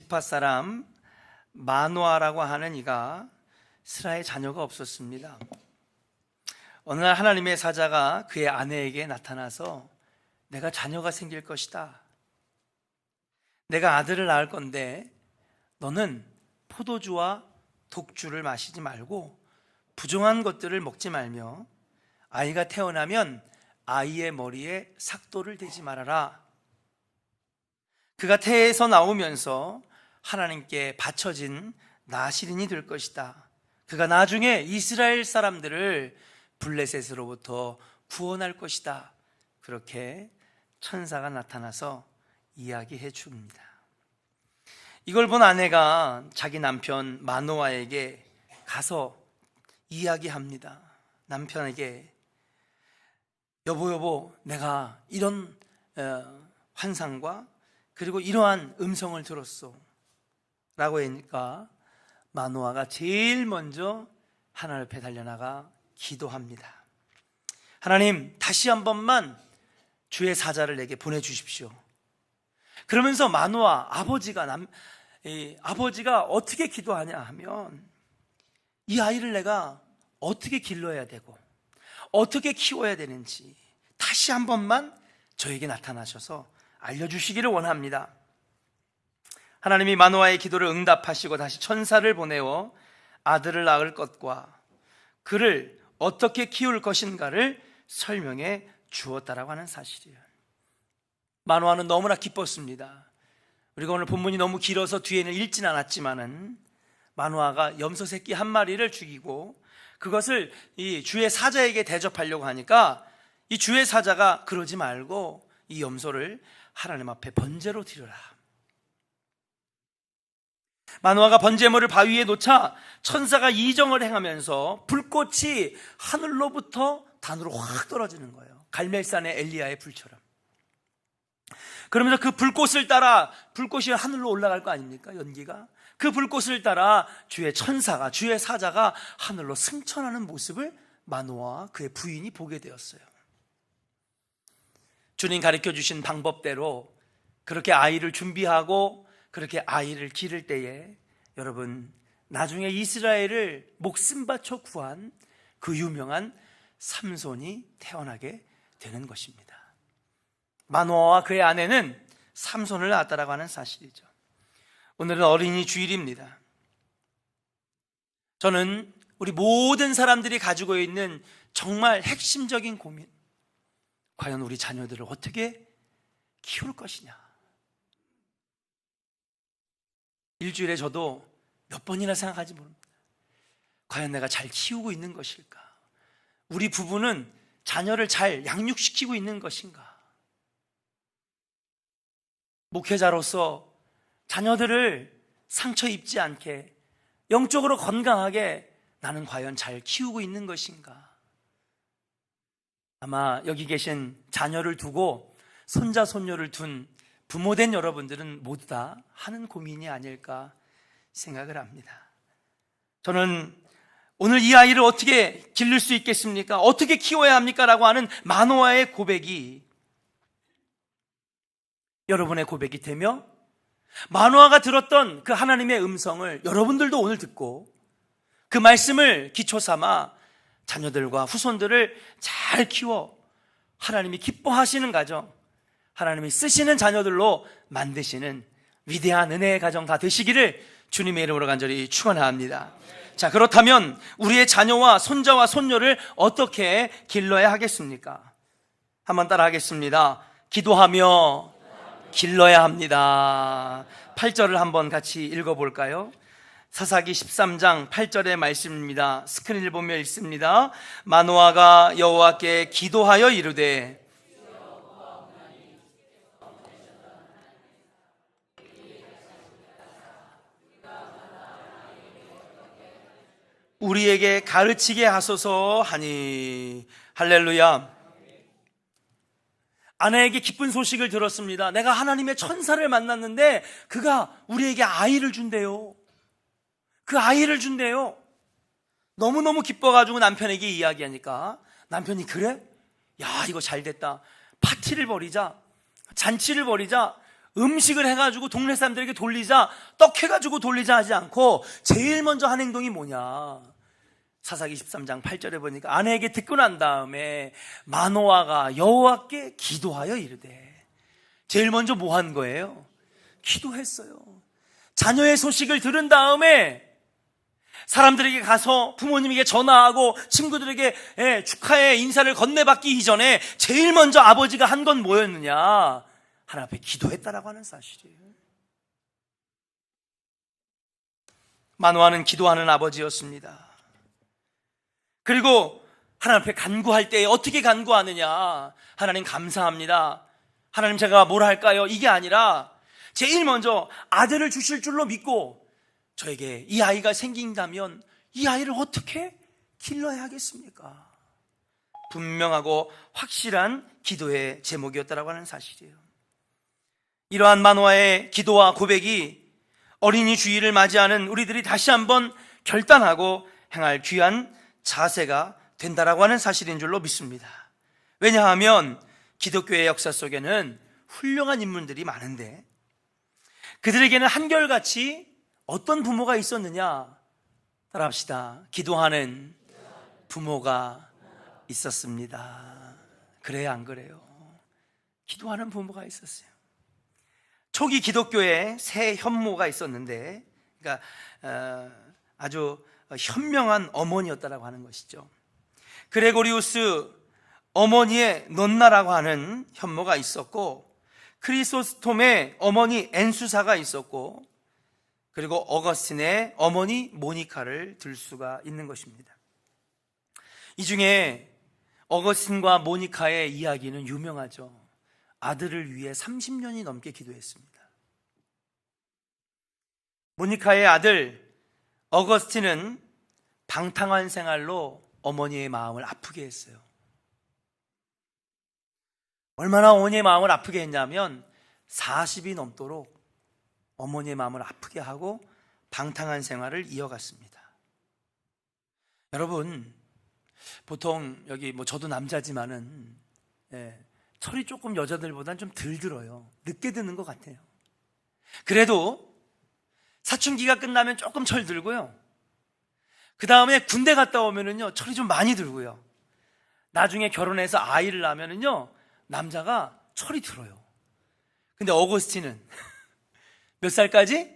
미스파 사람 마노아라고 하는 이가 스라의 자녀가 없었습니다. 어느 날 하나님의 사자가 그의 아내에게 나타나서 내가 자녀가 생길 것이다. 내가 아들을 낳을 건데 너는 포도주와 독주를 마시지 말고 부정한 것들을 먹지 말며 아이가 태어나면 아이의 머리에 삭도를 대지 말아라. 그가 태에서 나오면서 하나님께 바쳐진 나실인이 될 것이다. 그가 나중에 이스라엘 사람들을 블레셋으로부터 구원할 것이다. 그렇게 천사가 나타나서 이야기해 줍니다. 이걸 본 아내가 자기 남편 마노아에게 가서 이야기합니다. 남편에게 여보 내가 이런 환상과 그리고 이러한 음성을 들었어 라고 하니까 마노아가 제일 먼저 하나님 앞에 달려나가 기도합니다. 하나님, 다시 한 번만 주의 사자를 내게 보내주십시오. 그러면서 마노아 아버지가 어떻게 기도하냐 하면 이 아이를 내가 어떻게 길러야 되고 어떻게 키워야 되는지 다시 한 번만 저에게 나타나셔서 알려주시기를 원합니다. 하나님이 마노아의 기도를 응답하시고 다시 천사를 보내어 아들을 낳을 것과 그를 어떻게 키울 것인가를 설명해 주었다라고 하는 사실이에요. 마노아는 너무나 기뻤습니다. 우리가 오늘 본문이 너무 길어서 뒤에는 읽진 않았지만은 마노아가 염소 새끼 한 마리를 죽이고 그것을 이 주의 사자에게 대접하려고 하니까 이 주의 사자가 그러지 말고 이 염소를 하나님 앞에 번제로 드려라. 마노아가 번제물을 바위에 놓자 천사가 이정을 행하면서 불꽃이 하늘로부터 단으로 확 떨어지는 거예요. 갈멜산의 엘리야의 불처럼. 그러면서 그 불꽃을 따라 불꽃이 하늘로 올라갈 거 아닙니까? 연기가. 그 불꽃을 따라 주의 천사가, 주의 사자가 하늘로 승천하는 모습을 마노아와 그의 부인이 보게 되었어요. 주님 가르쳐 주신 방법대로 그렇게 아이를 준비하고 그렇게 아이를 기를 때에 여러분 나중에 이스라엘을 목숨 바쳐 구한 그 유명한 삼손이 태어나게 되는 것입니다. 마노아와 그의 아내는 삼손을 낳았다라고 하는 사실이죠. 오늘은 어린이 주일입니다. 저는 우리 모든 사람들이 가지고 있는 정말 핵심적인 고민, 과연 우리 자녀들을 어떻게 키울 것이냐. 일주일에 저도 몇 번이나 생각하지 모릅니다. 과연 내가 잘 키우고 있는 것일까? 우리 부부는 자녀를 잘 양육시키고 있는 것인가? 목회자로서 자녀들을 상처 입지 않게 영적으로 건강하게 나는 과연 잘 키우고 있는 것인가? 아마 여기 계신 자녀를 두고 손자 손녀를 둔 부모된 여러분들은 모두 다 하는 고민이 아닐까 생각을 합니다. 저는 오늘 이 아이를 어떻게 기를 수 있겠습니까? 어떻게 키워야 합니까? 라고 하는 마노아의 고백이 여러분의 고백이 되며 마노아가 들었던 그 하나님의 음성을 여러분들도 오늘 듣고 그 말씀을 기초 삼아 자녀들과 후손들을 잘 키워 하나님이 기뻐하시는 가정, 하나님이 쓰시는 자녀들로 만드시는 위대한 은혜의 가정 다 되시기를 주님의 이름으로 간절히 축원합니다. 자, 그렇다면 우리의 자녀와 손자와 손녀를 어떻게 길러야 하겠습니까? 한번 따라 하겠습니다. 기도하며 길러야 합니다. 8절을 한번 같이 읽어볼까요? 사사기 13장 8절의 말씀입니다. 스크린을 보며 읽습니다. 마노아가 여호와께 기도하여 이르되 우리에게 가르치게 하소서 하니. 할렐루야. 아내에게 기쁜 소식을 들었습니다. 내가 하나님의 천사를 만났는데 그가 우리에게 아이를 준대요. 그 아이를 준대요. 너무너무 기뻐가지고 남편에게 이야기하니까 남편이 그래? 야, 이거 잘 됐다. 파티를 벌이자, 잔치를 벌이자, 음식을 해가지고 동네 사람들에게 돌리자, 떡 해가지고 돌리자 하지 않고 제일 먼저 한 행동이 뭐냐? 사사기 13장 8절에 보니까 아내에게 듣고 난 다음에 마노아가 여호와께 기도하여 이르되, 제일 먼저 뭐 한 거예요? 기도했어요. 자녀의 소식을 들은 다음에 사람들에게 가서 부모님에게 전화하고 친구들에게 축하의 인사를 건네받기 이전에 제일 먼저 아버지가 한 건 뭐였느냐? 하나님 앞에 기도했다라고 하는 사실이에요. 마노아는 기도하는 아버지였습니다. 그리고 하나님 앞에 간구할 때 어떻게 간구하느냐? 하나님 감사합니다. 하나님 제가 뭘 할까요? 이게 아니라 제일 먼저 아들을 주실 줄로 믿고 저에게 이 아이가 생긴다면 이 아이를 어떻게 길러야 하겠습니까? 분명하고 확실한 기도의 제목이었다라고 하는 사실이에요. 이러한 마노아의 기도와 고백이 어린이 주일을 맞이하는 우리들이 다시 한번 결단하고 행할 귀한 자세가 된다라고 하는 사실인 줄로 믿습니다. 왜냐하면 기독교의 역사 속에는 훌륭한 인물들이 많은데 그들에게는 한결같이 어떤 부모가 있었느냐? 따라합시다. 기도하는 부모가 있었습니다. 그래요, 안 그래요? 기도하는 부모가 있었어요. 초기 기독교에 세 현모가 있었는데, 그러니까 아주 현명한 어머니였다라고 하는 것이죠. 그레고리우스 어머니의 넌나라고 하는 현모가 있었고, 크리소스톰의 어머니 엔수사가 있었고, 그리고 어거스틴의 어머니 모니카를 들 수가 있는 것입니다. 이 중에 어거스틴과 모니카의 이야기는 유명하죠. 아들을 위해 30년이 넘게 기도했습니다. 모니카의 아들 어거스틴은 방탕한 생활로 어머니의 마음을 아프게 했어요. 얼마나 어머니의 마음을 아프게 했냐면 40이 넘도록 어머니의 마음을 아프게 하고 방탕한 생활을 이어갔습니다. 여러분, 보통 여기 저도 남자지만은 철이 조금 여자들보다는 좀 덜 들어요. 늦게 드는 것 같아요. 그래도 사춘기가 끝나면 조금 철 들고요. 그 다음에 군대 갔다 오면은요 철이 좀 많이 들고요. 나중에 결혼해서 아이를 낳으면은요 남자가 철이 들어요. 근데 어거스틴은 몇 살까지?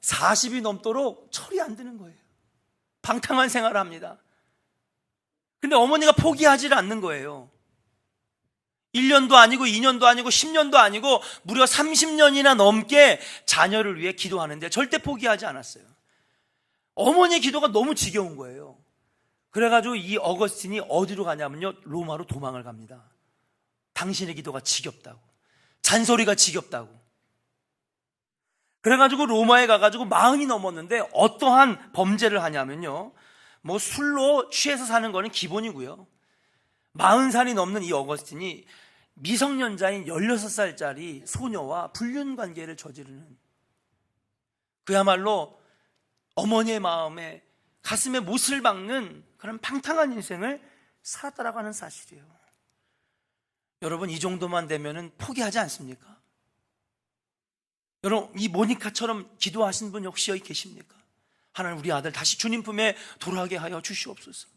40이 넘도록 철이 안 드는 거예요. 방탕한 생활을 합니다. 근데 어머니가 포기하지를 않는 거예요. 1년도 아니고 2년도 아니고 10년도 아니고 무려 30년이나 넘게 자녀를 위해 기도하는데 절대 포기하지 않았어요. 어머니의 기도가 너무 지겨운 거예요. 그래가지고 이 어거스틴이 어디로 가냐면요 로마로 도망을 갑니다. 당신의 기도가 지겹다고, 잔소리가 지겹다고. 그래가지고 로마에 가가지고 40이 넘었는데 어떠한 범죄를 하냐면요 술로 취해서 사는 거는 기본이고요, 40살이 넘는 이 어거스틴이 미성년자인 16살짜리 소녀와 불륜 관계를 저지르는, 그야말로 어머니의 마음에 가슴에 못을 박는 그런 방탕한 인생을 살았다라고 하는 사실이에요. 여러분, 이 정도만 되면은 포기하지 않습니까? 여러분, 이 모니카처럼 기도하신 분 혹시 여기 계십니까? 하나님, 우리 아들 다시 주님 품에 돌아가게 하여 주시옵소서.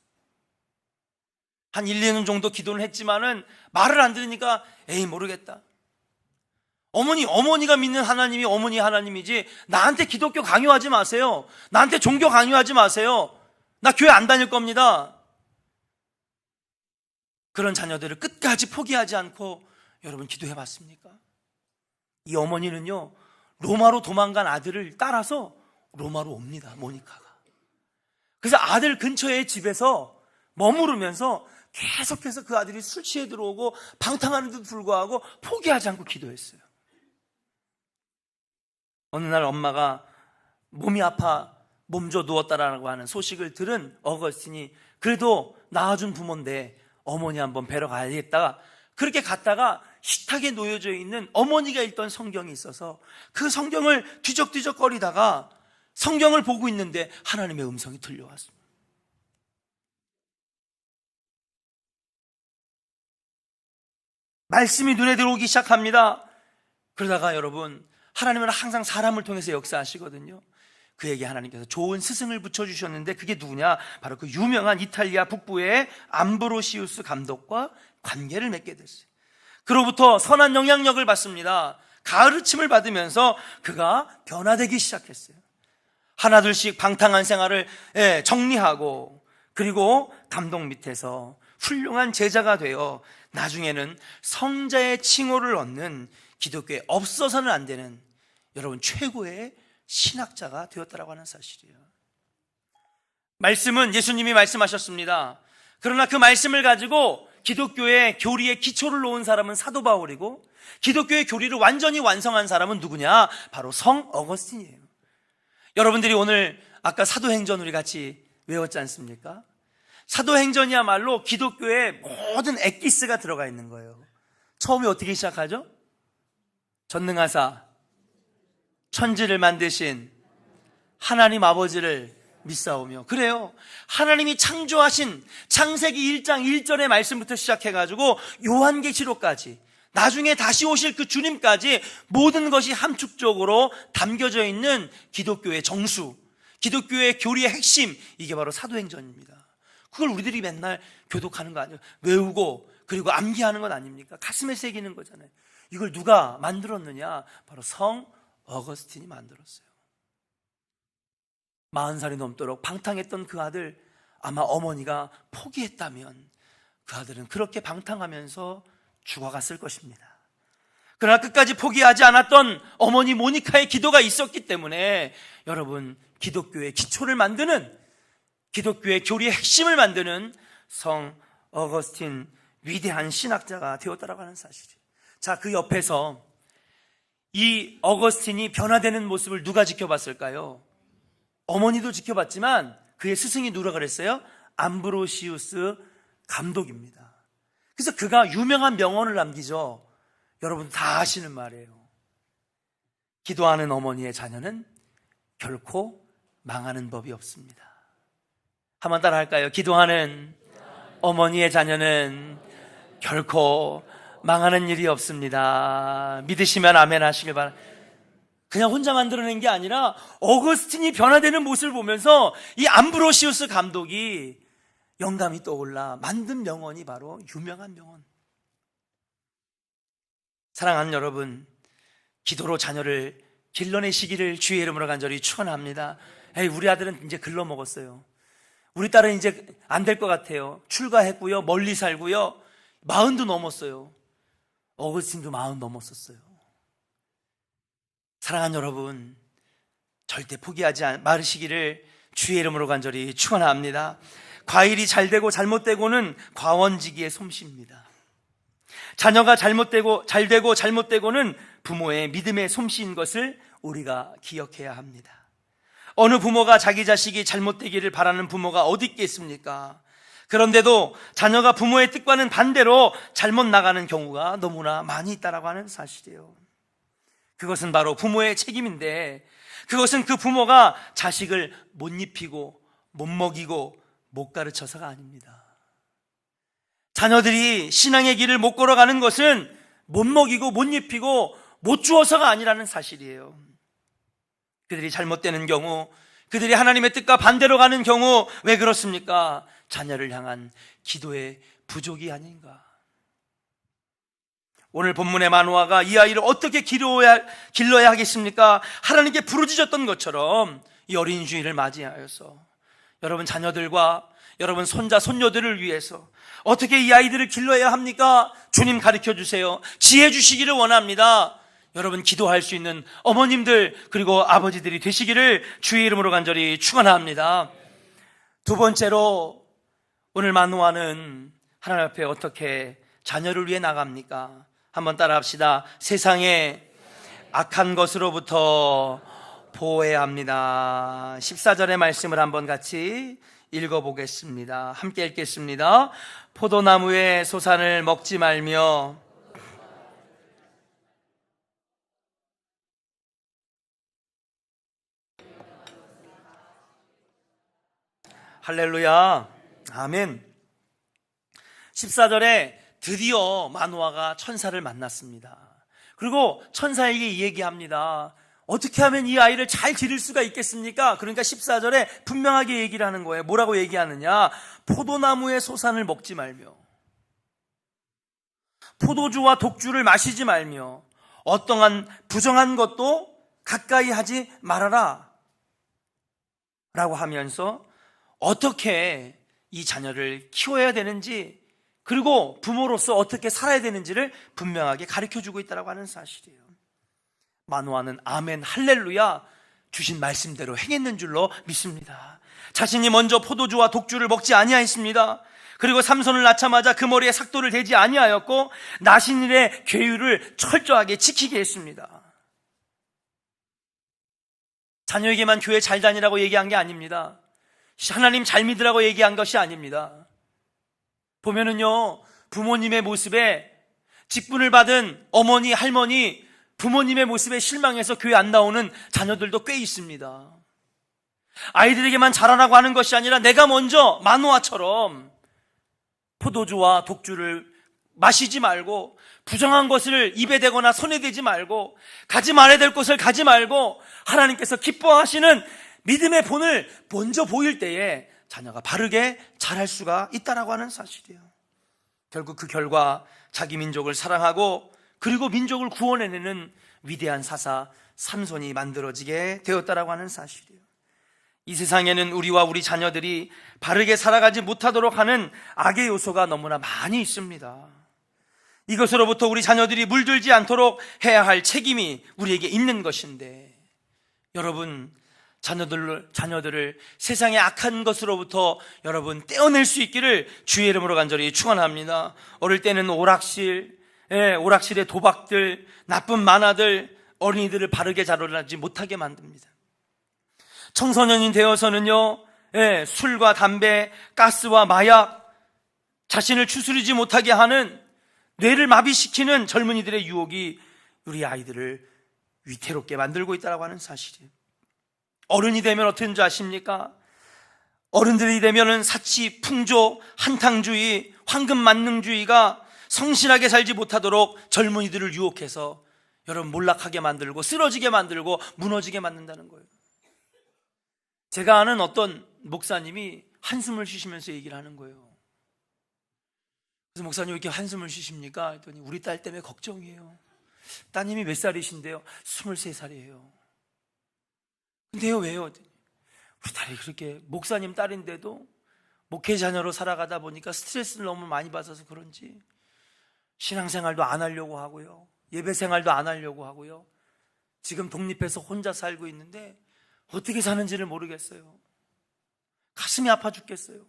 한 1, 2년 정도 기도를 했지만은 말을 안 들으니까 에이 모르겠다. 어머니가 믿는 하나님이 어머니 하나님이지 나한테 기독교 강요하지 마세요. 나한테 종교 강요하지 마세요. 나 교회 안 다닐 겁니다. 그런 자녀들을 끝까지 포기하지 않고 여러분 기도해 봤습니까? 이 어머니는요 로마로 도망간 아들을 따라서 로마로 옵니다. 모니카가. 그래서 아들 근처의 집에서 머무르면서 계속해서 그 아들이 술 취해 들어오고 방탕하는데도 불구하고 포기하지 않고 기도했어요. 어느 날 엄마가 몸이 아파 몸져 누웠다라고 하는 소식을 들은 어거스틴이 그래도 낳아준 부모인데 어머니 한번 뵈러 가야겠다. 그렇게 갔다가 식탁에 놓여져 있는 어머니가 읽던 성경이 있어서 그 성경을 뒤적뒤적 거리다가 성경을 보고 있는데 하나님의 음성이 들려왔습니다. 말씀이 눈에 들어오기 시작합니다. 그러다가 여러분, 하나님은 항상 사람을 통해서 역사하시거든요. 그에게 하나님께서 좋은 스승을 붙여주셨는데 그게 누구냐? 바로 그 유명한 이탈리아 북부의 암브로시우스 감독과 관계를 맺게 됐어요. 그로부터 선한 영향력을 받습니다. 가르침을 받으면서 그가 변화되기 시작했어요. 하나둘씩 방탕한 생활을 정리하고, 그리고 감독 밑에서 훌륭한 제자가 되어 나중에는 성자의 칭호를 얻는 기독교에 없어서는 안 되는 여러분 최고의 신학자가 되었다라고 하는 사실이에요. 말씀은 예수님이 말씀하셨습니다. 그러나 그 말씀을 가지고 기독교의 교리의 기초를 놓은 사람은 사도 바울이고, 기독교의 교리를 완전히 완성한 사람은 누구냐? 바로 성 어거스틴이에요. 여러분들이 오늘 아까 사도행전 우리 같이 외웠지 않습니까? 사도행전이야말로 기독교의 모든 엑기스가 들어가 있는 거예요. 처음에 어떻게 시작하죠? 전능하사 천지를 만드신 하나님 아버지를 믿사오며. 그래요, 하나님이 창조하신 창세기 1장 1절의 말씀부터 시작해가지고 요한계시록까지, 나중에 다시 오실 그 주님까지 모든 것이 함축적으로 담겨져 있는 기독교의 정수, 기독교의 교리의 핵심, 이게 바로 사도행전입니다. 그걸 우리들이 맨날 교독하는 거 아니에요? 외우고 그리고 암기하는 건 아닙니까? 가슴에 새기는 거잖아요. 이걸 누가 만들었느냐? 바로 성 어거스틴이 만들었어요. 40살이 넘도록 방탕했던 그 아들, 아마 어머니가 포기했다면 그 아들은 그렇게 방탕하면서 죽어갔을 것입니다. 그러나 끝까지 포기하지 않았던 어머니 모니카의 기도가 있었기 때문에 여러분, 기독교의 기초를 만드는, 기독교의 교리의 핵심을 만드는 성 어거스틴, 위대한 신학자가 되었다라고 하는 사실이에요. 자, 그 옆에서 이 어거스틴이 변화되는 모습을 누가 지켜봤을까요? 어머니도 지켜봤지만 그의 스승이 누가 그랬어요? 암브로시우스 감독입니다. 그래서 그가 유명한 명언을 남기죠. 여러분 다 아시는 말이에요. 기도하는 어머니의 자녀는 결코 망하는 법이 없습니다. 한번 따라 할까요? 기도하는 어머니의 자녀는 결코 망하는 일이 없습니다. 믿으시면 아멘 하시길 바랍니다. 그냥 혼자 만들어낸 게 아니라 어거스틴이 변화되는 모습을 보면서 이 암브로시우스 감독이 영감이 떠올라 만든 명언이 바로 유명한 명언. 사랑하는 여러분, 기도로 자녀를 길러내시기를 주의 이름으로 간절히 축원합니다. 우리 아들은 이제 글러먹었어요. 우리 딸은 이제 안 될 것 같아요. 출가했고요, 멀리 살고요, 40도 넘었어요. 어거스틴도 40 넘었었어요. 사랑하는 여러분, 절대 포기하지 말으시기를 주의 이름으로 간절히 축원합니다. 과일이 잘되고 잘못되고는 과원지기의 솜씨입니다. 자녀가 잘되고 잘못되고는 부모의 믿음의 솜씨인 것을 우리가 기억해야 합니다. 어느 부모가 자기 자식이 잘못되기를 바라는 부모가 어디 있겠습니까? 그런데도 자녀가 부모의 뜻과는 반대로 잘못 나가는 경우가 너무나 많이 있다라고 하는 사실이에요. 그것은 바로 부모의 책임인데, 그것은 그 부모가 자식을 못 입히고 못 먹이고 못 가르쳐서가 아닙니다. 자녀들이 신앙의 길을 못 걸어가는 것은 못 먹이고 못 입히고 못 주어서가 아니라는 사실이에요. 그들이 잘못되는 경우, 그들이 하나님의 뜻과 반대로 가는 경우, 왜 그렇습니까? 자녀를 향한 기도의 부족이 아닌가. 오늘 본문의 마노아가 이 아이를 어떻게 길러야 하겠습니까? 하나님께 부르짖었던 것처럼 이 어린 주일을 맞이하여서 여러분 자녀들과 여러분 손자 손녀들을 위해서 어떻게 이 아이들을 길러야 합니까? 주님 가르쳐 주세요. 지혜 주시기를 원합니다. 여러분 기도할 수 있는 어머님들 그리고 아버지들이 되시기를 주의 이름으로 간절히 축원합니다. 두 번째로 오늘 마노아는 하나님 앞에 어떻게 자녀를 위해 나갑니까? 한번 따라합시다. 세상에 악한 것으로부터 보호해야 합니다. 14절의 말씀을 한번 같이 읽어보겠습니다. 함께 읽겠습니다. 포도나무의 소산을 먹지 말며 할렐루야, 아멘. 14절에 드디어 마노아가 천사를 만났습니다. 그리고 천사에게 얘기합니다. 어떻게 하면 이 아이를 잘 기를 수가 있겠습니까? 그러니까 14절에 분명하게 얘기를 하는 거예요. 뭐라고 얘기하느냐? 포도나무의 소산을 먹지 말며 포도주와 독주를 마시지 말며 어떠한 부정한 것도 가까이 하지 말아라 라고 하면서 어떻게 이 자녀를 키워야 되는지, 그리고 부모로서 어떻게 살아야 되는지를 분명하게 가르쳐주고 있다고 하는 사실이에요. 마노아는 아멘 할렐루야 주신 말씀대로 행했는 줄로 믿습니다. 자신이 먼저 포도주와 독주를 먹지 아니하였습니다. 그리고 삼손을 낳자마자 그 머리에 삭도를 대지 아니하였고 나신일의 계율을 철저하게 지키게 했습니다. 자녀에게만 교회 잘 다니라고 얘기한 게 아닙니다. 하나님 잘 믿으라고 얘기한 것이 아닙니다. 보면은요, 부모님의 모습에, 직분을 받은 어머니, 할머니, 부모님의 모습에 실망해서 교회 안 나오는 자녀들도 꽤 있습니다. 아이들에게만 잘하라고 하는 것이 아니라 내가 먼저 마노아처럼 포도주와 독주를 마시지 말고 부정한 것을 입에 대거나 손에 대지 말고 가지 말아야 될 곳을 가지 말고 하나님께서 기뻐하시는 믿음의 본을 먼저 보일 때에 자녀가 바르게 자랄 수가 있다라고 하는 사실이에요. 결국 그 결과 자기 민족을 사랑하고 그리고 민족을 구원해내는 위대한 사사 삼손이 만들어지게 되었다라고 하는 사실이에요. 이 세상에는 우리와 우리 자녀들이 바르게 살아가지 못하도록 하는 악의 요소가 너무나 많이 있습니다. 이것으로부터 우리 자녀들이 물들지 않도록 해야 할 책임이 우리에게 있는 것인데, 여러분, 자녀들을 세상의 악한 것으로부터 여러분 떼어낼 수 있기를 주의 이름으로 간절히 축원합니다. 어릴 때는 오락실의 도박들, 나쁜 만화들, 어린이들을 바르게 자라지 못하게 만듭니다. 청소년이 되어서는요, 술과 담배, 가스와 마약, 자신을 추스리지 못하게 하는, 뇌를 마비시키는 젊은이들의 유혹이 우리 아이들을 위태롭게 만들고 있다고 하는 사실이에요. 어른이 되면 어떻게 되는지 아십니까? 어른들이 되면은 사치, 풍조, 한탕주의, 황금만능주의가 성실하게 살지 못하도록 젊은이들을 유혹해서 여러분 몰락하게 만들고 쓰러지게 만들고 무너지게 만든다는 거예요. 제가 아는 어떤 목사님이 한숨을 쉬시면서 얘기를 하는 거예요. 그래서 목사님 왜 이렇게 한숨을 쉬십니까? 했더니 우리 딸 때문에 걱정이에요. 따님이 몇 살이신데요? 23살이에요. 근데요, 왜요? 우리 딸이 그렇게 목사님 딸인데도 목회 자녀로 살아가다 보니까 스트레스를 너무 많이 받아서 그런지 신앙생활도 안 하려고 하고요, 예배생활도 안 하려고 하고요, 지금 독립해서 혼자 살고 있는데 어떻게 사는지를 모르겠어요. 가슴이 아파 죽겠어요.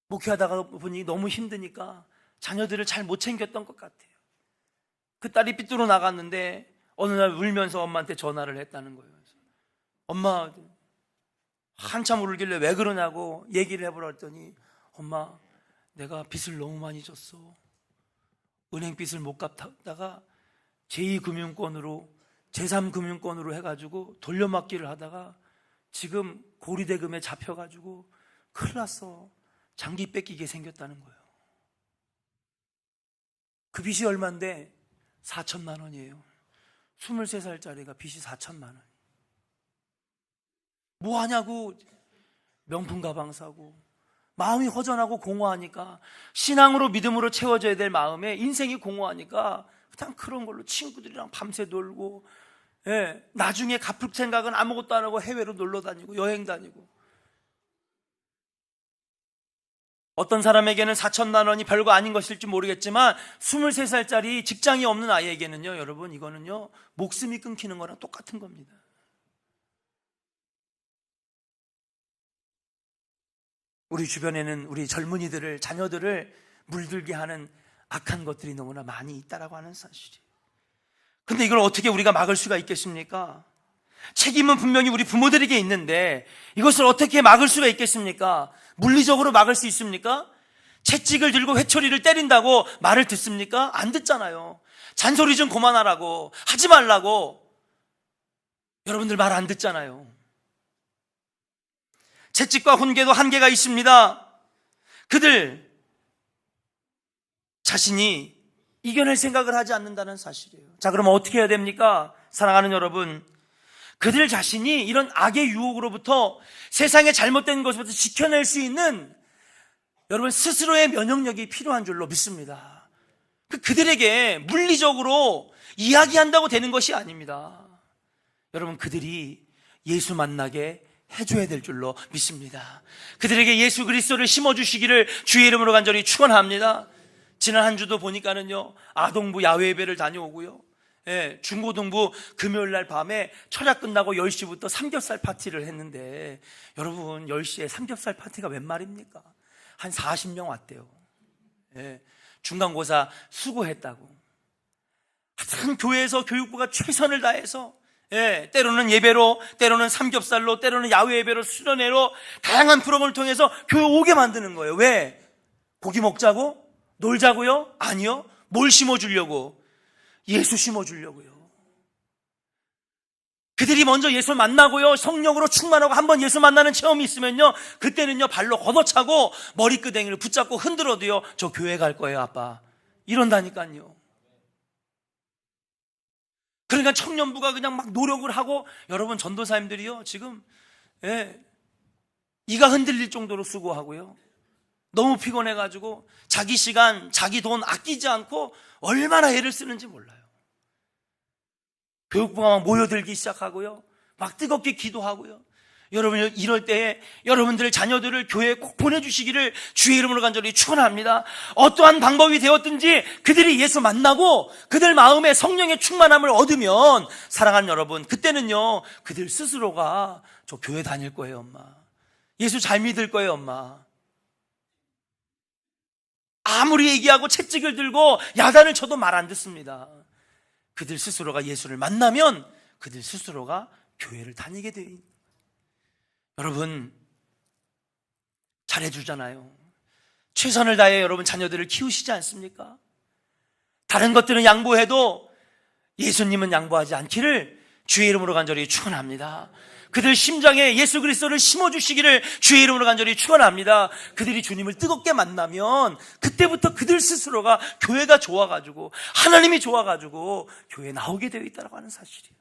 목회하다가 보니 너무 힘드니까 자녀들을 잘 못 챙겼던 것 같아요. 그 딸이 삐뚤어 나갔는데 어느 날 울면서 엄마한테 전화를 했다는 거예요. 그래서 엄마, 한참 울길래 왜 그러냐고 얘기를 해보라 했더니, 엄마, 내가 빚을 너무 많이 졌어. 은행 빚을 못 갚다가 제2금융권으로 제3금융권으로 해가지고 돌려막기를 하다가 지금 고리대금에 잡혀가지고 큰일 났어. 장기 뺏기게 생겼다는 거예요. 그 빚이 얼마인데 4천만 원이에요. 23살짜리가 빚이 4천만 원. 뭐 하냐고 명품 가방 사고, 마음이 허전하고 공허하니까, 신앙으로 믿음으로 채워져야 될 마음에 인생이 공허하니까 그냥 그런 걸로 친구들이랑 밤새 놀고, 나중에 갚을 생각은 아무것도 안 하고 해외로 놀러 다니고 여행 다니고. 어떤 사람에게는 4천만 원이 별거 아닌 것일지 모르겠지만 23살짜리 직장이 없는 아이에게는요, 여러분, 이거는요 목숨이 끊기는 거랑 똑같은 겁니다. 우리 주변에는 우리 젊은이들을, 자녀들을 물들게 하는 악한 것들이 너무나 많이 있다라고 하는 사실이에요. 근데 이걸 어떻게 우리가 막을 수가 있겠습니까? 책임은 분명히 우리 부모들에게 있는데 이것을 어떻게 막을 수가 있겠습니까? 물리적으로 막을 수 있습니까? 채찍을 들고 회초리를 때린다고 말을 듣습니까? 안 듣잖아요. 잔소리 좀 그만하라고, 하지 말라고 여러분들 말 안 듣잖아요. 채찍과 훈계도 한계가 있습니다. 그들 자신이 이겨낼 생각을 하지 않는다는 사실이에요. 자, 그러면 어떻게 해야 됩니까? 사랑하는 여러분, 그들 자신이 이런 악의 유혹으로부터, 세상의 잘못된 것부터 지켜낼 수 있는 여러분 스스로의 면역력이 필요한 줄로 믿습니다. 그들에게 물리적으로 이야기한다고 되는 것이 아닙니다. 여러분, 그들이 예수 만나게 해줘야 될 줄로 믿습니다. 그들에게 예수 그리스도를 심어주시기를 주의 이름으로 간절히 축원합니다. 지난 한 주도 보니까는요, 아동부 야외 예배를 다녀오고요, 중고등부 금요일날 밤에 철야 끝나고 10시부터 삼겹살 파티를 했는데, 여러분 10시에 삼겹살 파티가 웬 말입니까? 한 40명 왔대요. 중간고사 수고했다고. 하여튼 교회에서 교육부가 최선을 다해서, 때로는 예배로, 때로는 삼겹살로, 때로는 야외 예배로, 수련회로 다양한 프로그램을 통해서 교회 오게 만드는 거예요. 왜? 고기 먹자고? 놀자고요? 아니요. 뭘 심어주려고? 예수 심어주려고요. 그들이 먼저 예수 만나고요, 성령으로 충만하고 한번 예수 만나는 체험이 있으면요, 그때는요 발로 걷어차고 머리끄댕이를 붙잡고 흔들어도요, 저 교회 갈 거예요 아빠, 이런다니까요. 그러니까 청년부가 그냥 막 노력을 하고, 여러분 전도사님들이요 지금 이가 흔들릴 정도로 수고하고요, 너무 피곤해가지고 자기 시간, 자기 돈 아끼지 않고 얼마나 애를 쓰는지 몰라요. 교육부가 막 모여들기 시작하고요, 막 뜨겁게 기도하고요. 여러분, 이럴 때에 여러분들 자녀들을 교회에 꼭 보내주시기를 주의 이름으로 간절히 축원합니다. 어떠한 방법이 되었든지 그들이 예수 만나고 그들 마음에 성령의 충만함을 얻으면, 사랑하는 여러분, 그때는요 그들 스스로가 저 교회 다닐 거예요 엄마, 예수 잘 믿을 거예요 엄마. 아무리 얘기하고 채찍을 들고 야단을 쳐도 말 안 듣습니다. 그들 스스로가 예수를 만나면 그들 스스로가 교회를 다니게 돼요. 여러분, 잘해주잖아요. 최선을 다해 여러분 자녀들을 키우시지 않습니까? 다른 것들은 양보해도 예수님은 양보하지 않기를 주의 이름으로 간절히 축원합니다. 그들 심장에 예수 그리스도를 심어주시기를 주의 이름으로 간절히 축원합니다. 그들이 주님을 뜨겁게 만나면 그때부터 그들 스스로가 교회가 좋아가지고, 하나님이 좋아가지고 교회에 나오게 되어 있다고 하는 사실이에요.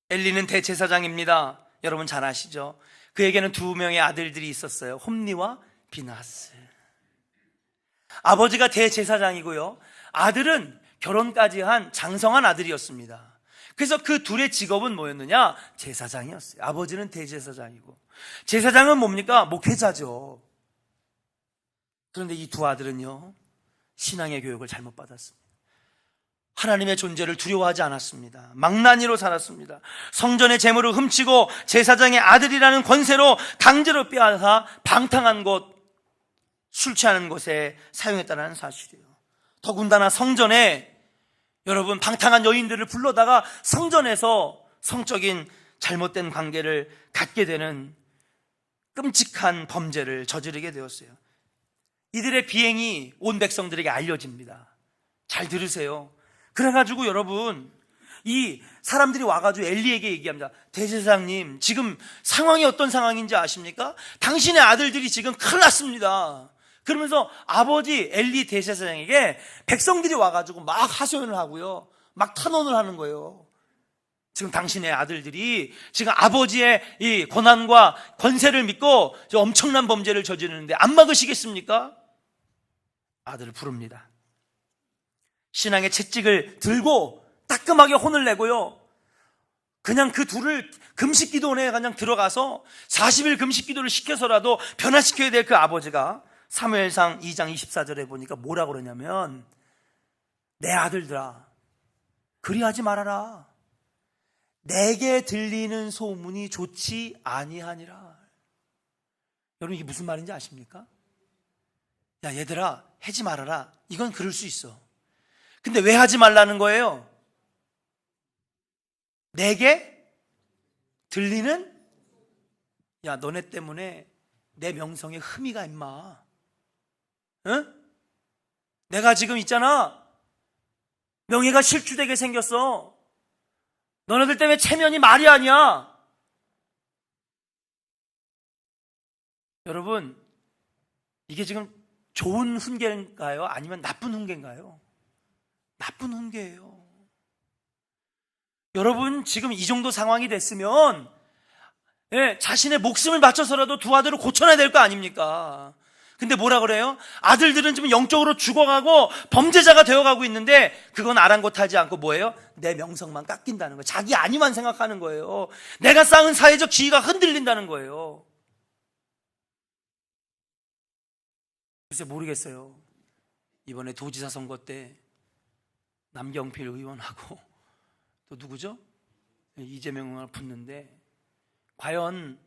엘리는 대제사장입니다. 여러분 잘 아시죠? 그에게는 2명의 아들들이 있었어요. 홈리와 비나스. 아버지가 대제사장이고요, 아들은 결혼까지 한 장성한 아들이었습니다. 그래서 그 둘의 직업은 뭐였느냐? 제사장이었어요. 아버지는 대제사장이고, 제사장은 뭡니까? 목회자죠. 그런데 이 두 아들은요, 신앙의 교육을 잘못 받았습니다. 하나님의 존재를 두려워하지 않았습니다. 망나니로 살았습니다. 성전의 재물을 훔치고 제사장의 아들이라는 권세로 강제로 빼앗아 방탕한 곳, 술 취하는 곳에 사용했다는 사실이에요. 더군다나 성전에 여러분 방탕한 여인들을 불러다가 성전에서 성적인 잘못된 관계를 갖게 되는 끔찍한 범죄를 저지르게 되었어요. 이들의 비행이 온 백성들에게 알려집니다. 잘 들으세요. 그래가지고 여러분, 이 사람들이 와가지고 엘리에게 얘기합니다. 대제사장님, 지금 상황이 어떤 상황인지 아십니까? 당신의 아들들이 지금 큰일 났습니다. 그러면서 아버지 엘리 대제사장에게 백성들이 와가지고 막 하소연을 하고요, 막 탄원을 하는 거예요. 지금 당신의 아들들이 지금 아버지의 이 권한과 권세를 믿고 엄청난 범죄를 저지르는데 안 막으시겠습니까? 아들을 부릅니다. 신앙의 채찍을 들고 따끔하게 혼을 내고요, 그냥 그 둘을 금식기도원에 그냥 들어가서 40일 금식기도를 시켜서라도 변화시켜야 될 그 아버지가 사무엘상 2장 24절에 보니까 뭐라고 그러냐면, 내 아들들아, 그리하지 말아라. 내게 들리는 소문이 좋지 아니하니라. 여러분, 이게 무슨 말인지 아십니까? 야 얘들아, 하지 말아라. 이건 그럴 수 있어. 근데 왜 하지 말라는 거예요? 내게 들리는, 야 너네 때문에 내 명성에 흠이 가 임마. 응? 내가 지금 있잖아, 명예가 실추되게 생겼어. 너네들 때문에 체면이 말이 아니야. 여러분, 이게 지금 좋은 훈계인가요? 아니면 나쁜 훈계인가요? 나쁜 훈계예요. 여러분, 지금 이 정도 상황이 됐으면 자신의 목숨을 바쳐서라도 두 아들을 고쳐놔야 될 거 아닙니까? 근데 뭐라 그래요? 아들들은 지금 영적으로 죽어가고 범죄자가 되어가고 있는데 그건 아랑곳하지 않고 뭐예요? 내 명성만 깎인다는 거예요. 자기 안위만 생각하는 거예요. 내가 쌓은 사회적 지위가 흔들린다는 거예요. 글쎄 모르겠어요. 이번에 도지사 선거 때 남경필 의원하고 또 누구죠? 이재명 의원을 붙는데 과연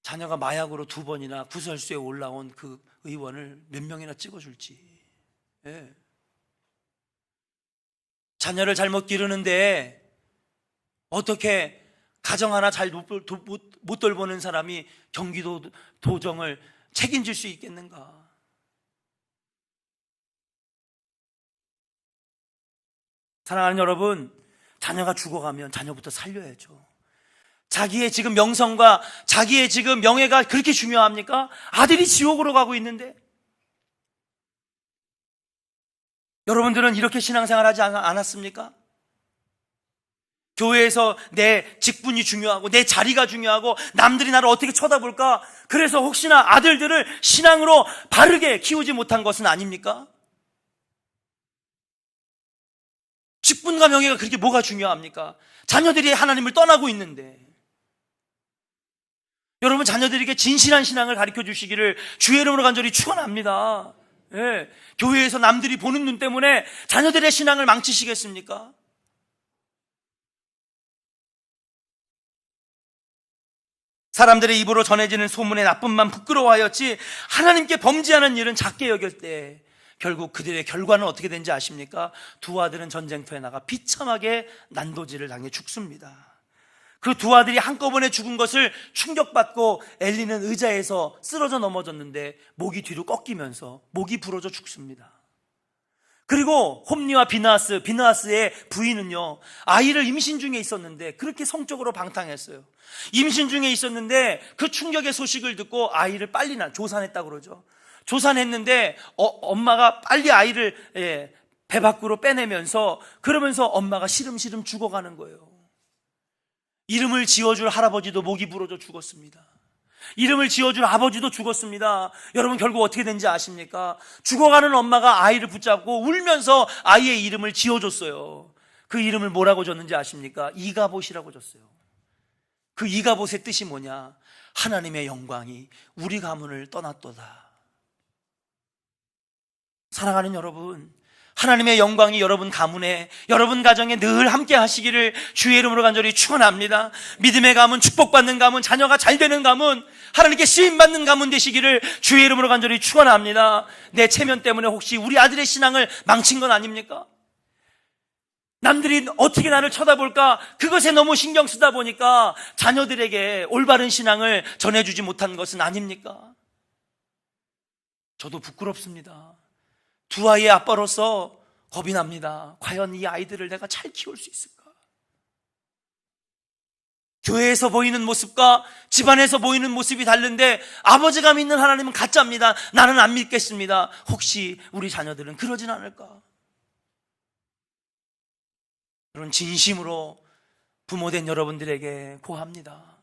자녀가 마약으로 2번이나 구설수에 올라온 그 의원을 몇 명이나 찍어줄지. 자녀를 잘못 기르는데 어떻게 가정 하나 잘 못 돌보는 사람이 경기도 도정을 책임질 수 있겠는가? 사랑하는 여러분, 자녀가 죽어가면 자녀부터 살려야죠. 자기의 지금 명성과 자기의 지금 명예가 그렇게 중요합니까? 아들이 지옥으로 가고 있는데. 여러분들은 이렇게 신앙생활 하지 않았습니까? 교회에서 내 직분이 중요하고 내 자리가 중요하고 남들이 나를 어떻게 쳐다볼까? 그래서 혹시나 아들들을 신앙으로 바르게 키우지 못한 것은 아닙니까? 직분과 명예가 그렇게 뭐가 중요합니까? 자녀들이 하나님을 떠나고 있는데. 여러분, 자녀들에게 진실한 신앙을 가르쳐 주시기를 주의 이름으로 간절히 축원합니다. 교회에서 남들이 보는 눈 때문에 자녀들의 신앙을 망치시겠습니까? 사람들의 입으로 전해지는 소문의 나쁨만 부끄러워하였지 하나님께 범죄하는 일은 작게 여길 때 결국 그들의 결과는 어떻게 된지 아십니까? 두 아들은 전쟁터에 나가 비참하게 난도질을 당해 죽습니다. 그 두 아들이 한꺼번에 죽은 것을 충격받고 엘리는 의자에서 쓰러져 넘어졌는데 목이 뒤로 꺾이면서 목이 부러져 죽습니다. 그리고 홈리와 비느하스의 부인은요, 아이를 임신 중에 있었는데 그렇게 성적으로 방탕했어요. 임신 중에 있었는데 그 충격의 소식을 듣고 아이를 빨리 조산했다고 그러죠. 조산했는데 엄마가 빨리 아이를 배 밖으로 빼내면서 그러면서 엄마가 시름시름 죽어가는 거예요. 이름을 지어줄 할아버지도 목이 부러져 죽었습니다. 이름을 지어줄 아버지도 죽었습니다. 여러분, 결국 어떻게 된지 아십니까? 죽어가는 엄마가 아이를 붙잡고 울면서 아이의 이름을 지어줬어요. 그 이름을 뭐라고 줬는지 아십니까? 이가봇이라고 줬어요. 그 이가봇의 뜻이 뭐냐? 하나님의 영광이 우리 가문을 떠났도다. 사랑하는 여러분, 하나님의 영광이 여러분 가문에, 여러분 가정에 늘 함께 하시기를 주의 이름으로 간절히 축원합니다. 믿음의 가문, 축복받는 가문, 자녀가 잘 되는 가문, 하나님께 쓰임받는 가문 되시기를 주의 이름으로 간절히 축원합니다. 내 체면 때문에 혹시 우리 아들의 신앙을 망친 건 아닙니까? 남들이 어떻게 나를 쳐다볼까? 그것에 너무 신경 쓰다 보니까 자녀들에게 올바른 신앙을 전해주지 못한 것은 아닙니까? 저도 부끄럽습니다. 두 아이의 아빠로서 겁이 납니다. 과연 이 아이들을 내가 잘 키울 수 있을까? 교회에서 보이는 모습과 집안에서 보이는 모습이 다른데 아버지가 믿는 하나님은 가짜입니다. 나는 안 믿겠습니다. 혹시 우리 자녀들은 그러진 않을까? 그런 진심으로 부모된 여러분들에게 고합니다.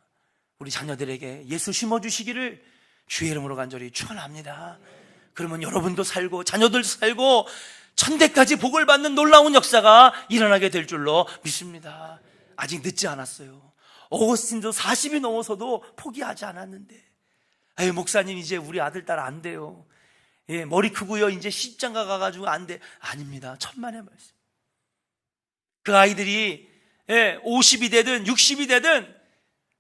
우리 자녀들에게 예수 심어주시기를 주의 이름으로 간절히 축원합니다. 그러면 여러분도 살고 자녀들도 살고 천대까지 복을 받는 놀라운 역사가 일어나게 될 줄로 믿습니다. 아직 늦지 않았어요. 어거스틴도 40이 넘어서도 포기하지 않았는데, 아유 목사님 이제 우리 아들 딸 안 돼요. 머리 크고요 이제 시집장가 가가지고 안 돼. 아닙니다. 천만의 말씀. 그 아이들이 50이 되든 60이 되든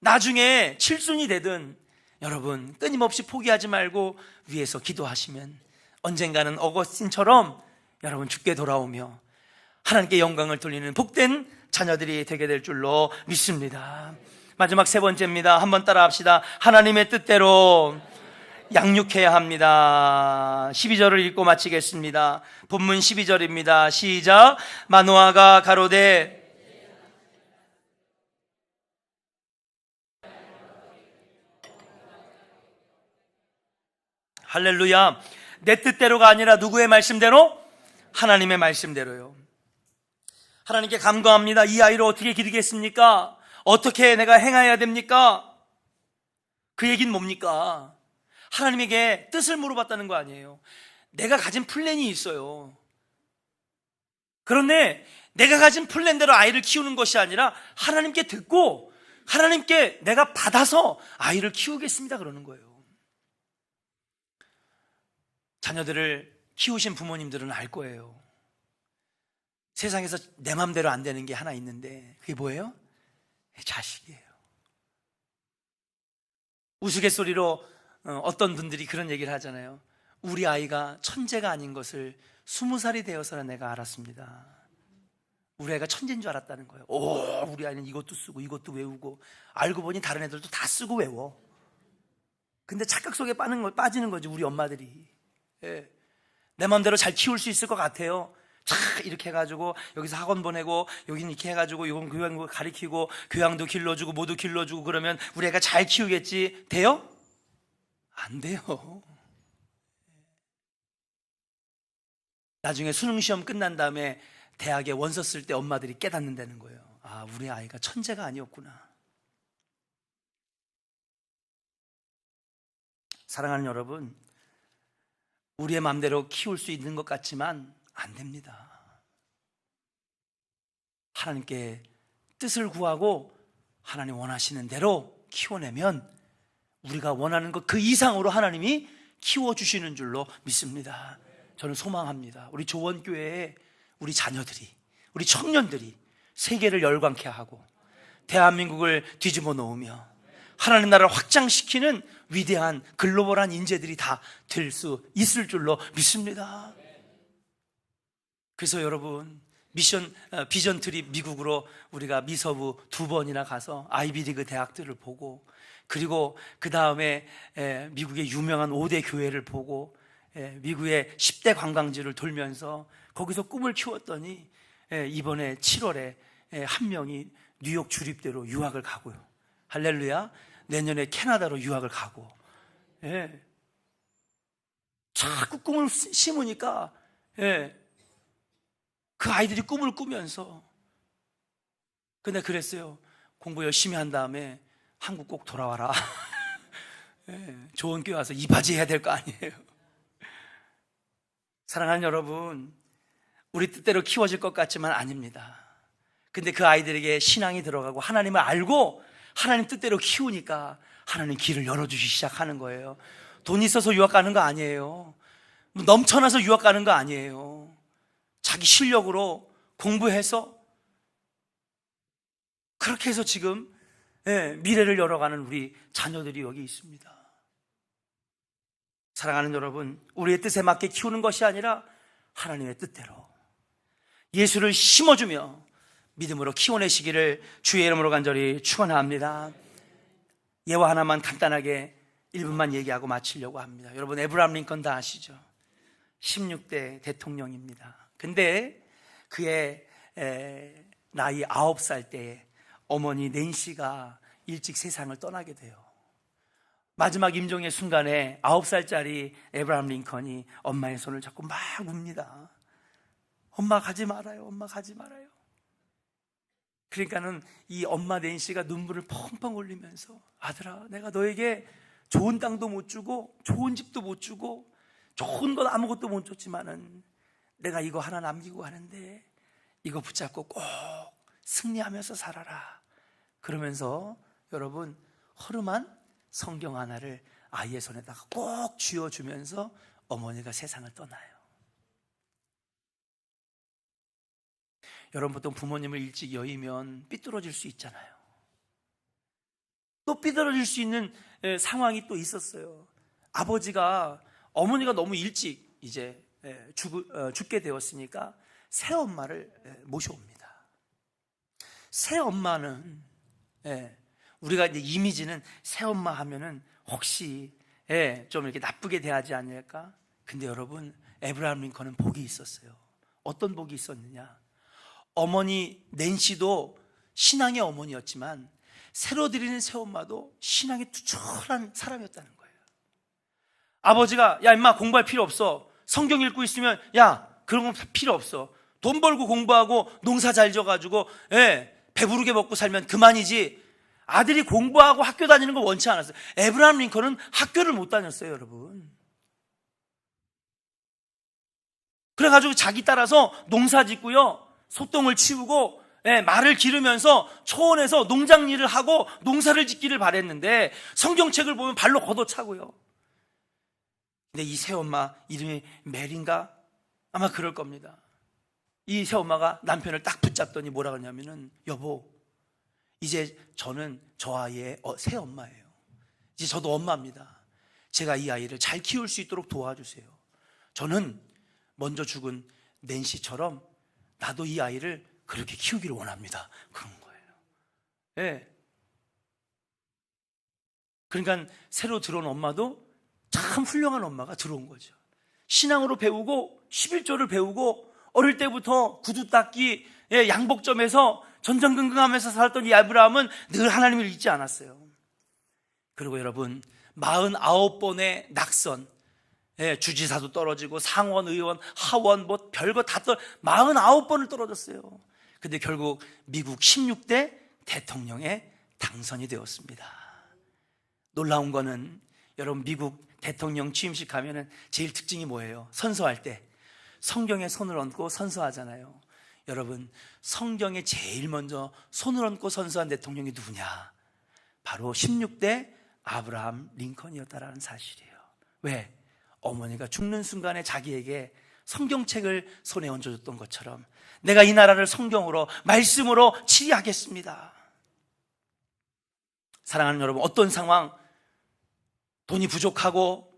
나중에 칠순이 되든 여러분 끊임없이 포기하지 말고 위에서 기도하시면 언젠가는 어거스틴처럼 여러분 죽게 돌아오며 하나님께 영광을 돌리는 복된 자녀들이 되게 될 줄로 믿습니다. 마지막 세 번째입니다. 한번 따라 합시다. 하나님의 뜻대로 양육해야 합니다. 12절을 읽고 마치겠습니다. 본문 12절입니다. 시작. 마노아가 가로되 할렐루야. 내 뜻대로가 아니라 누구의 말씀대로? 하나님의 말씀대로요. 하나님께 간구합니다. 이 아이를 어떻게 기르겠습니까? 어떻게 내가 행해야 됩니까? 그 얘기는 뭡니까? 하나님에게 뜻을 물어봤다는 거 아니에요. 내가 가진 플랜이 있어요. 그런데 내가 가진 플랜대로 아이를 키우는 것이 아니라 하나님께 듣고 하나님께 내가 받아서 아이를 키우겠습니다 그러는 거예요. 자녀들을 키우신 부모님들은 알 거예요. 세상에서 내 맘대로 안 되는 게 하나 있는데 그게 뭐예요? 자식이에요. 우스갯소리로 어떤 분들이 그런 얘기를 하잖아요. 우리 아이가 천재가 아닌 것을 20살이 되어서는 내가 알았습니다. 우리 아이가 천재인 줄 알았다는 거예요. 오, 우리 아이는 이것도 쓰고 이것도 외우고, 알고 보니 다른 애들도 다 쓰고 외워. 근데 착각 속에 빠지는 거지 우리 엄마들이. 예. 내 마음대로 잘 키울 수 있을 것 같아요. 이렇게 해가지고 여기서 학원 보내고 여기는 이렇게 해가지고 이건 교양 가르치고 교양도 길러주고 뭐도 길러주고 그러면 우리 애가 잘 키우겠지. 돼요? 안 돼요. 나중에 수능시험 끝난 다음에 대학에 원서 쓸 때 엄마들이 깨닫는다는 거예요. 아, 우리 아이가 천재가 아니었구나. 사랑하는 여러분, 우리의 마음대로 키울 수 있는 것 같지만 안 됩니다. 하나님께 뜻을 구하고 하나님 원하시는 대로 키워내면 우리가 원하는 것 그 이상으로 하나님이 키워주시는 줄로 믿습니다. 저는 소망합니다. 우리 조원교회에 우리 자녀들이, 우리 청년들이 세계를 열광케 하고 대한민국을 뒤집어 놓으며 하나님 나라를 확장시키는 위대한 글로벌한 인재들이 다 될 수 있을 줄로 믿습니다. 그래서 여러분, 비전 트립 미국으로 우리가 미서부 2번이나 가서 아이비리그 대학들을 보고, 그리고 그 다음에 미국의 유명한 5대 교회를 보고 미국의 10대 관광지를 돌면서 거기서 꿈을 키웠더니 이번에 7월에 한 명이 뉴욕 주립대로 유학을 가고요. 할렐루야. 내년에 캐나다로 유학을 가고. 자꾸 꿈을 심으니까 그 아이들이 꿈을 꾸면서, 근데 그랬어요. 공부 열심히 한 다음에 한국 꼭 돌아와라. 좋은 교회 와서 이바지 해야 될 거 아니에요. 사랑하는 여러분, 우리 뜻대로 키워질 것 같지만 아닙니다. 근데 그 아이들에게 신앙이 들어가고 하나님을 알고 하나님 뜻대로 키우니까 하나님 길을 열어주시기 시작하는 거예요. 돈 있어서 유학 가는 거 아니에요. 넘쳐나서 유학 가는 거 아니에요. 자기 실력으로 공부해서 그렇게 해서 지금 미래를 열어가는 우리 자녀들이 여기 있습니다. 사랑하는 여러분, 우리의 뜻에 맞게 키우는 것이 아니라 하나님의 뜻대로 예수를 심어주며 믿음으로 키워내시기를 주의 이름으로 간절히 축원합니다. 예화 하나만 간단하게 1분만 얘기하고 마치려고 합니다. 여러분, 에브라함 링컨 다 아시죠? 16대 대통령입니다. 근데 그의 나이 9살 때 어머니 낸시가 일찍 세상을 떠나게 돼요. 마지막 임종의 순간에 9살짜리 에브라함 링컨이 엄마의 손을 잡고 막 웁니다. 엄마 가지 말아요. 엄마 가지 말아요. 그러니까는 이 엄마 낸시가 눈물을 펑펑 흘리면서, 아들아, 내가 너에게 좋은 땅도 못 주고 좋은 집도 못 주고 좋은 것 아무것도 못 줬지만은 내가 이거 하나 남기고 가는데 이거 붙잡고 꼭 승리하면서 살아라. 그러면서 여러분, 허름한 성경 하나를 아이의 손에다가 꼭 쥐어주면서 어머니가 세상을 떠나요. 여러분, 보통 부모님을 일찍 여의면 삐뚤어질 수 있잖아요. 또 삐뚤어질 수 있는 상황이 또 있었어요. 아버지가, 어머니가 너무 일찍 이제 죽게 되었으니까 새엄마를 모셔옵니다. 새엄마는, 우리가 이제 이미지는 새엄마 하면은 혹시 좀 이렇게 나쁘게 대하지 않을까? 근데 여러분, 에브라함 링컨은 복이 있었어요. 어떤 복이 있었느냐? 어머니 낸시도 신앙의 어머니였지만 새로 드리는 새엄마도 신앙이 투철한 사람이었다는 거예요. 아버지가 야 임마 공부할 필요 없어, 성경 읽고 있으면 야 그런 건 필요 없어, 돈 벌고 공부하고 농사 잘 져가지고 배부르게 먹고 살면 그만이지, 아들이 공부하고 학교 다니는 걸 원치 않았어요. 에브라함 링컨은 학교를 못 다녔어요, 여러분. 그래가지고 자기 따라서 농사 짓고요, 소똥을 치우고 말을 기르면서 초원에서 농장 일을 하고 농사를 짓기를 바랬는데 성경책을 보면 발로 걷어차고요. 근데 이 새엄마 이름이 메린가? 아마 그럴 겁니다. 이 새엄마가 남편을 딱 붙잡더니 뭐라 그러냐면은 여보, 이제 저는 저 아이의 새엄마예요. 이제 저도 엄마입니다. 제가 이 아이를 잘 키울 수 있도록 도와주세요. 저는 먼저 죽은 낸시처럼 나도 이 아이를 그렇게 키우기를 원합니다. 그런 거예요. 그러니까 새로 들어온 엄마도 참 훌륭한 엄마가 들어온 거죠. 신앙으로 배우고 11조를 배우고 어릴 때부터 구두 닦기, 양복점에서 전전긍긍하면서 살았던 이 아브라함은 늘 하나님을 잊지 않았어요. 그리고 여러분 49번의 낙선, 주지사도 떨어지고 상원, 의원, 하원 뭐 별거 다 49번을 떨어졌어요. 근데 결국 미국 16대 대통령에 당선이 되었습니다. 놀라운 거는 여러분 미국 대통령 취임식 가면은 제일 특징이 뭐예요? 선서할 때 성경에 손을 얹고 선서하잖아요. 여러분 성경에 제일 먼저 손을 얹고 선서한 대통령이 누구냐? 바로 16대 아브라함 링컨이었다라는 사실이에요. 왜? 어머니가 죽는 순간에 자기에게 성경책을 손에 얹어줬던 것처럼 내가 이 나라를 성경으로 말씀으로 치리하겠습니다. 사랑하는 여러분, 어떤 상황, 돈이 부족하고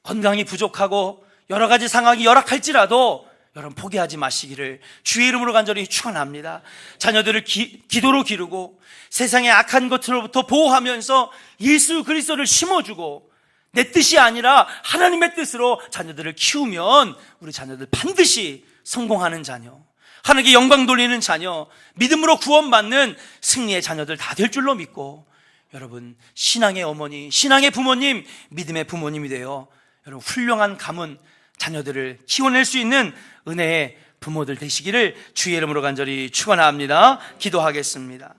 건강이 부족하고 여러 가지 상황이 열악할지라도 여러분 포기하지 마시기를 주의 이름으로 간절히 축원합니다. 자녀들을 기도로 기르고 세상의 악한 것들로부터 보호하면서 예수 그리스도를 심어주고 내 뜻이 아니라 하나님의 뜻으로 자녀들을 키우면 우리 자녀들 반드시 성공하는 자녀, 하나님께 영광 돌리는 자녀, 믿음으로 구원받는 승리의 자녀들 다 될 줄로 믿고, 여러분 신앙의 어머니, 신앙의 부모님, 믿음의 부모님이 되어 여러분 훌륭한 가문, 자녀들을 키워낼 수 있는 은혜의 부모들 되시기를 주의 이름으로 간절히 축원합니다. 기도하겠습니다.